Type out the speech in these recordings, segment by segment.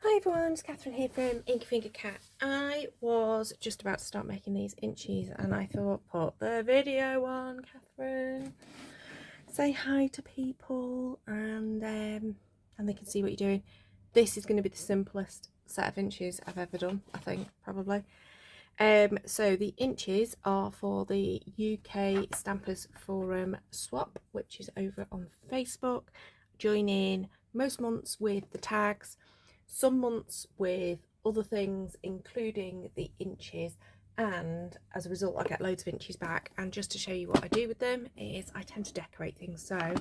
Hi everyone, it's Catherine here from Inky Finger Cat. I was just about to start making these inchies and I thought, put the video on, Catherine. Say hi to people and they can see what you're doing. This is going to be the simplest set of inchies I've ever done, I think, probably. So the inchies are for the UK Stampers Forum swap, which is over on Facebook. Join in most months with the tags, some months with other things including the inchies, and as a result I get loads of inchies back. And just to show you what I do with them is I tend to decorate things. So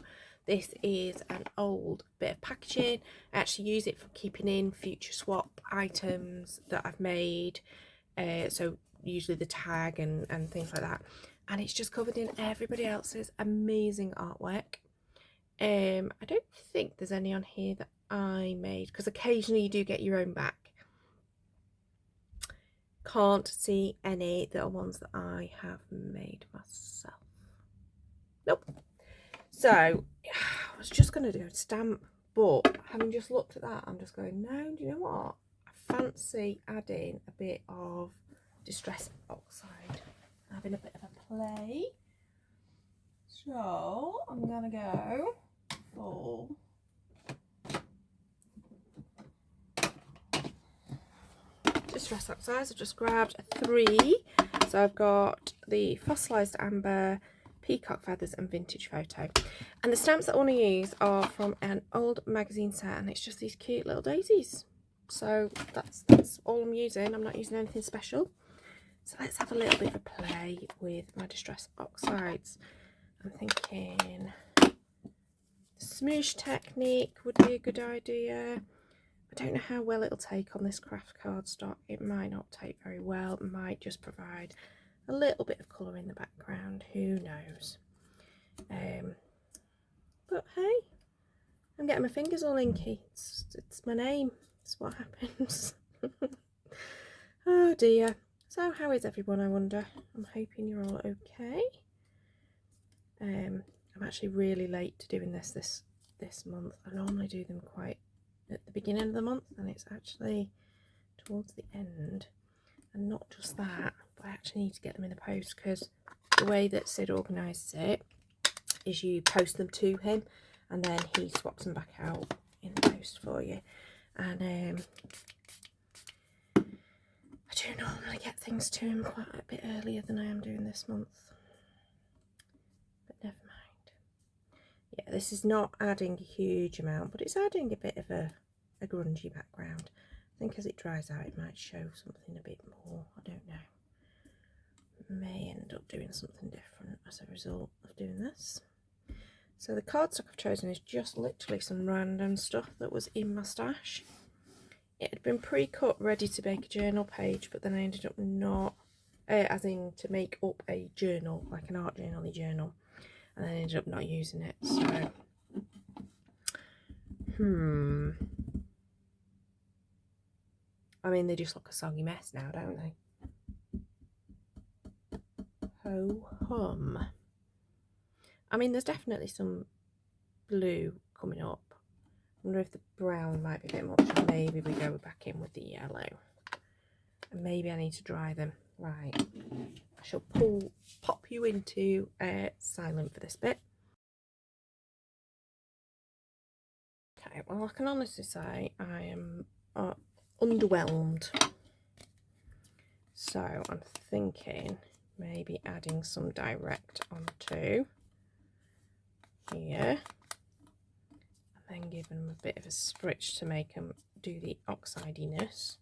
this is an old bit of packaging. I actually use it for keeping in future swap items that I've made, so usually the tag and things like that, and it's just covered in everybody else's amazing artwork. I don't think there's any on here that I made, because occasionally you do get your own back. Can't see any that are ones that I have made myself. Nope. So I was just going to do a stamp, but having just looked at that, I'm just going, no, do you know what? I fancy adding a bit of distress oxide, having a bit of a play. So I'm going to go for distress oxides. I've just grabbed 3. So I've got the fossilised amber, peacock feathers and vintage photo. And the stamps that I want to use are from an old magazine set, and it's just these cute little daisies. So that's all I'm using. I'm not using anything special. So let's have a little bit of a play with my distress oxides. I'm thinking smoosh technique would be a good idea. I don't know how well it'll take on this craft cardstock. It might not take very well. It might just provide a little bit of colour in the background. Who knows? But hey, I'm getting my fingers all inky. It's my name. It's what happens. Oh dear. So how is everyone, I wonder? I'm hoping you're all okay. I'm actually really late to doing this month. I normally do them quite at the beginning of the month, and it's actually towards the end. And not just that, but I actually need to get them in the post, because the way that Sid organises it is you post them to him and then he swaps them back out in the post for you. And I do normally get things to him quite a bit earlier than I am doing this month, but never mind. Yeah, this is not adding a huge amount, but it's adding a bit of a grungy background. I think as it dries out it might show something a bit more. I don't know. May end up doing something different as a result of doing this. So the cardstock I've chosen is just literally some random stuff that was in my stash. It had been pre-cut ready to make a journal page, but then I ended up not, as in to make up a journal, like an art journal-y journal, and then I ended up not using it. So I mean, they just look a soggy mess now, don't they? Ho hum. I mean, there's definitely some blue coming up. I wonder if the brown might be a bit much, and maybe we go back in with the yellow. And maybe I need to dry them. Right, I shall pop you into silent for this bit. Okay, well, I can honestly say I am underwhelmed. So I'm thinking maybe adding some direct onto here, and then giving them a bit of a spritz to make them do the oxidiness.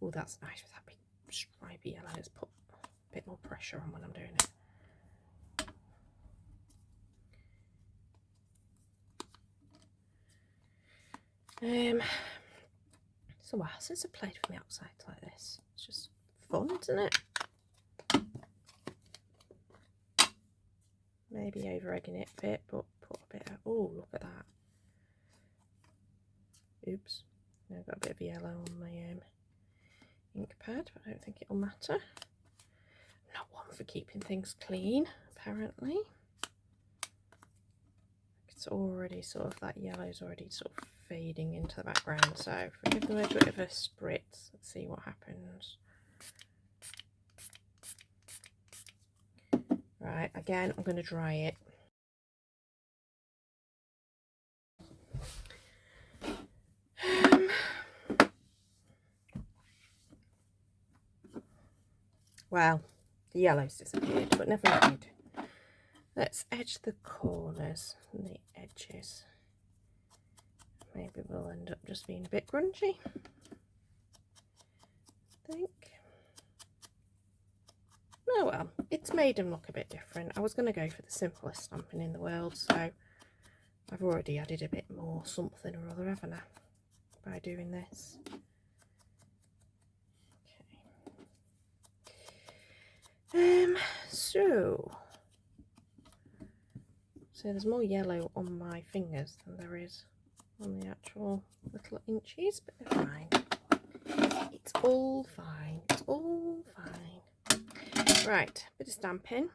Oh, that's nice with that big stripy yellow. Let's put a bit more pressure on when I'm doing it. It's a while since I played with my oxide like this. It's just fun, isn't it? Maybe over egging it a bit, but put a bit of, oh, look at that. Oops, now I've got a bit of yellow on my ink pad, but I don't think it'll matter. Not one for keeping things clean, apparently. It's already sort of, that yellow's already sort of fading into the background, so if we give them a bit of a spritz, let's see what happens. Right, again, I'm going to dry it. Well, the yellow's disappeared, but never mind. Let's edge the corners and the edges. Maybe we'll end up just being a bit grungy, I think. Oh well, it's made them look a bit different. I was going to go for the simplest stamping in the world, so I've already added a bit more something or other, haven't I, by doing this. Okay. So there's more yellow on my fingers than there is on the actual little inchies, but they're fine. It's all fine. It's all fine. Right, bit of stamping.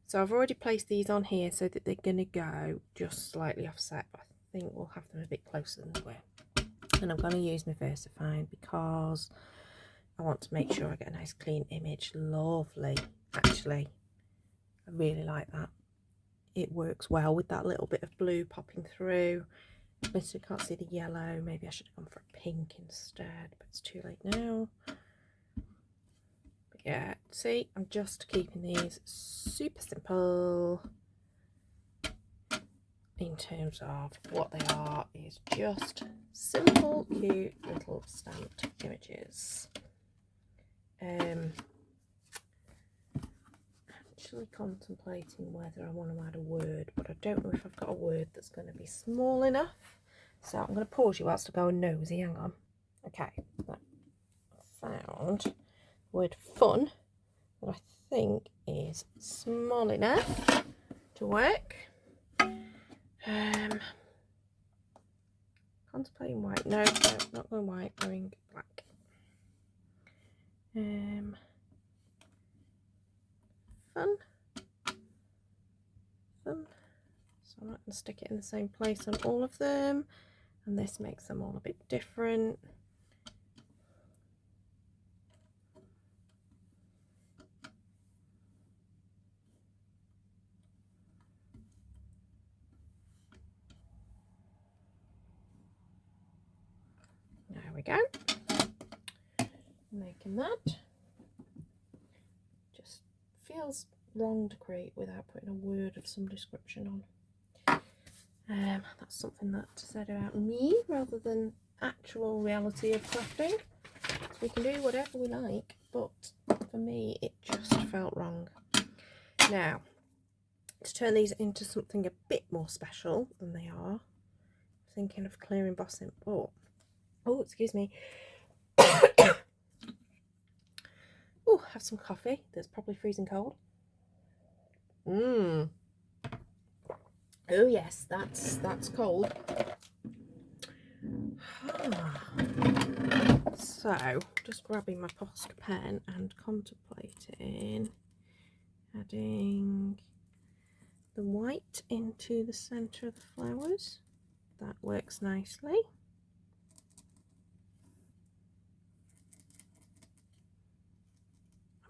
So I've already placed these on here so that they're going to go just slightly offset, but I think we'll have them a bit closer than they were. And I'm going to use my VersaFine because I want to make sure I get a nice clean image. Lovely, actually. I really like that. It works well with that little bit of blue popping through. But you can't see the yellow. Maybe I should have gone for a pink instead, but it's too late now. But yeah, see, I'm just keeping these super simple in terms of what they are, is just simple, cute little stamped images. Actually contemplating whether I want to add a word, but I don't know if I've got a word that's going to be small enough. So I'm going to pause you whilst I go and nosy. Hang on. Okay, I found the word fun that I think is small enough to work. Contemplating white. No, not going white, going black. Fun. So I'm not going to stick it in the same place on all of them, and this makes them all a bit different. There we go. Making that. Just feels wrong to create without putting a word of some description on. That's something that's said about me rather than actual reality of crafting. So we can do whatever we like, but for me it just felt wrong. Now, to turn these into something a bit more special than they are, I'm thinking of clear embossing. Oh, excuse me. Oh, have some coffee that's probably freezing cold. Oh yes, that's cold. So just grabbing my Posca pen and contemplating adding the white into the centre of the flowers. That works nicely.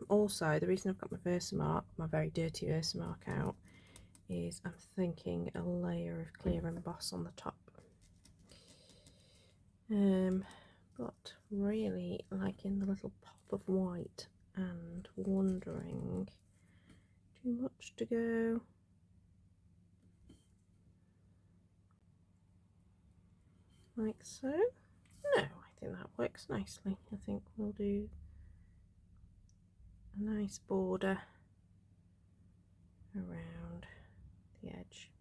Also, the reason I've got my Versamark, my very dirty Versamark out, is I'm thinking a layer of clear emboss on the top. But really liking the little pop of white and wondering, too much to go. Like so. No, I think that works nicely. I think we'll do a nice border around the edge.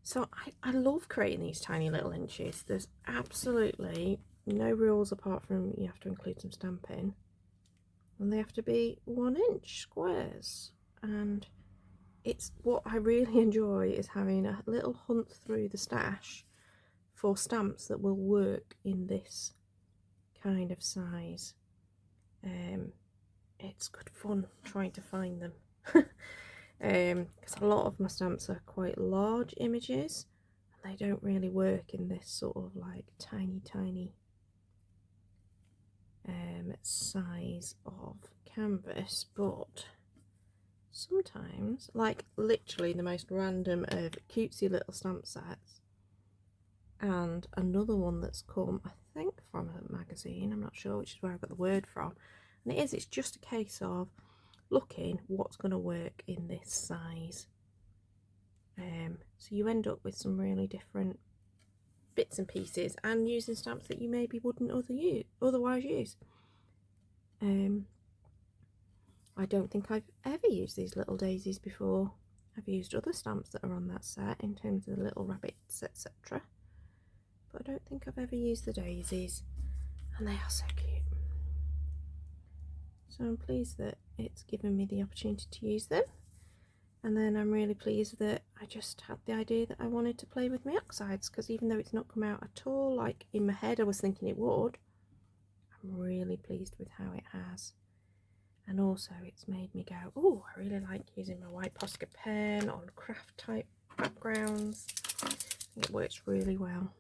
So I love creating these tiny little inches. There's absolutely no rules apart from you have to include some stamping, and they have to be 1 inch squares. And it's what I really enjoy is having a little hunt through the stash for stamps that will work in this kind of size. It's good fun trying to find them. Because a lot of my stamps are quite large images, They don't really work in this sort of like tiny size of canvas, but sometimes, like literally the most random of cutesy little stamp sets, and another one that's come, I think, from a magazine, I'm not sure, which is where I got the word from, and it's just a case of looking what's going to work in this size. So you end up with some really different bits and pieces, and using stamps that you maybe wouldn't otherwise use. I don't think I've ever used these little daisies before. I've used other stamps that are on that set in terms of the little rabbits, etc. But I don't think I've ever used the daisies, and they are so cute. So I'm pleased that it's given me the opportunity to use them. And then I'm really pleased that I just had the idea that I wanted to play with my oxides, because even though it's not come out at all like in my head I was thinking it would, I'm really pleased with how it has. And also it's made me go, oh, I really like using my white Posca pen on craft type backgrounds. I think it works really well.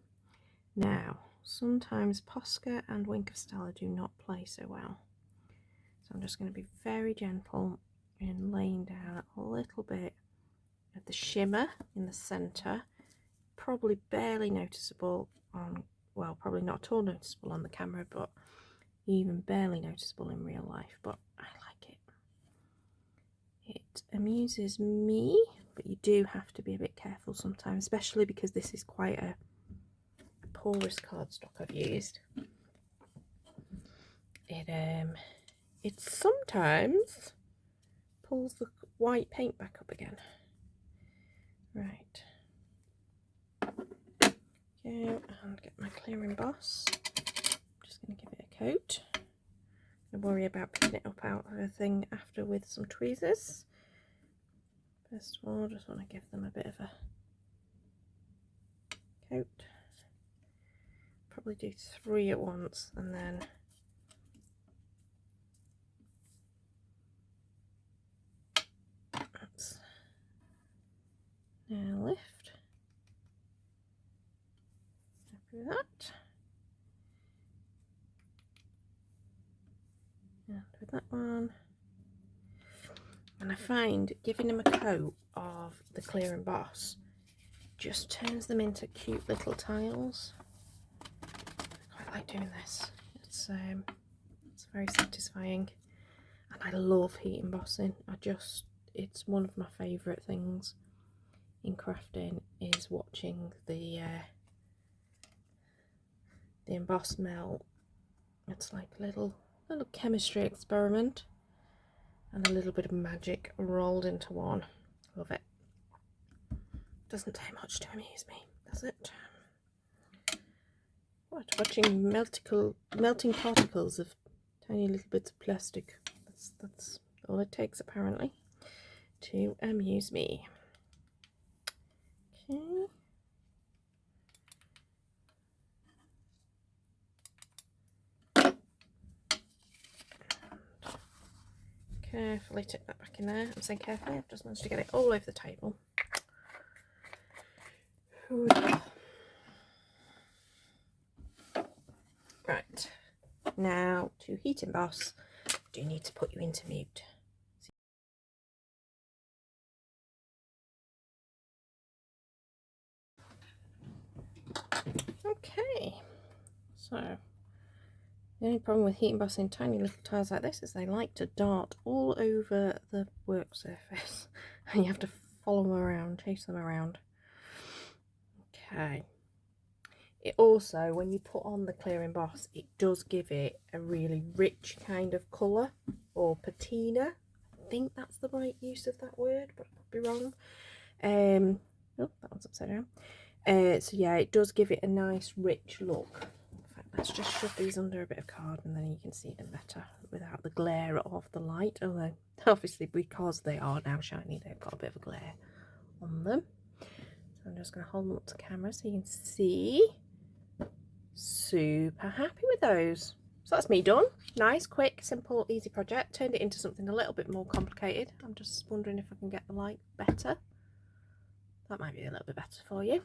Now, sometimes Posca and Wink of Stella do not play so well. So I'm just going to be very gentle in laying down a little bit of the shimmer in the centre. Probably barely noticeable on, well, probably not at all noticeable on the camera, but even barely noticeable in real life, but I like it. It amuses me, but you do have to be a bit careful sometimes, especially because this is quite a porous cardstock I've used. It sometimes pulls the white paint back up again. Right. Go and get my clear emboss. I'm just going to give it a coat. Don't worry about picking it up out of the thing after with some tweezers. First of all, I just want to give them a bit of a coat. Probably do 3 at once, and then that's now lift. Happy with that. And with that one. And I find giving them a coat of the clear emboss just turns them into cute little tiles. I quite like doing this. It's very satisfying, and I love heat embossing. It's one of my favourite things in crafting, is watching the emboss melt. It's like a little chemistry experiment, and a little bit of magic rolled into one. Love it. Doesn't take much to amuse me, does it? What, watching melting particles of tiny little bits of plastic. That's all it takes apparently to amuse me. Okay. Carefully tip that back in there. I'm saying carefully, I've just managed to get it all over the table. Right, now to heat emboss, I do need to put you into mute. Okay, so the only problem with heat embossing tiny little tiles like this is they like to dart all over the work surface, and you have to follow them around, chase them around. Okay. It also, when you put on the clear emboss, it does give it a really rich kind of colour, or patina. I think that's the right use of that word, but I could be wrong. Oh, that one's upside down. So yeah, it does give it a nice rich look. In fact, let's just shove these under a bit of card, and then you can see them better without the glare of the light. Although, obviously, because they are now shiny, they've got a bit of a glare on them. So I'm just going to hold them up to camera so you can see. Super happy with those. So that's me done. Nice, quick, simple, easy project. Turned it into something a little bit more complicated. I'm just wondering if I can get the light better. That might be a little bit better for you.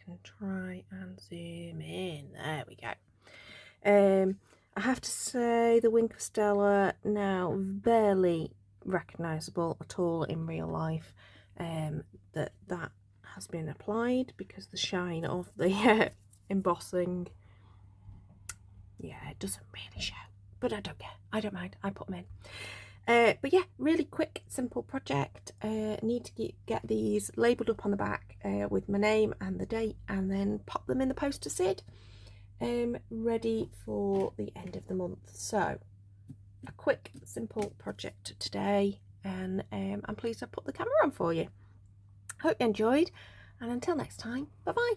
can try and zoom in. There we go. I have to say the Wink of Stella now barely recognisable at all in real life. That has been applied because the shine of the embossing, yeah, it doesn't really show, but I don't care, I don't mind, I put them in. But yeah, really quick, simple project. Need to get these labelled up on the back with my name and the date, and then pop them in the post to Sid. Ready for the end of the month. So a quick, simple project today, and I'm pleased I put the camera on for you. Hope you enjoyed, and until next time, bye bye.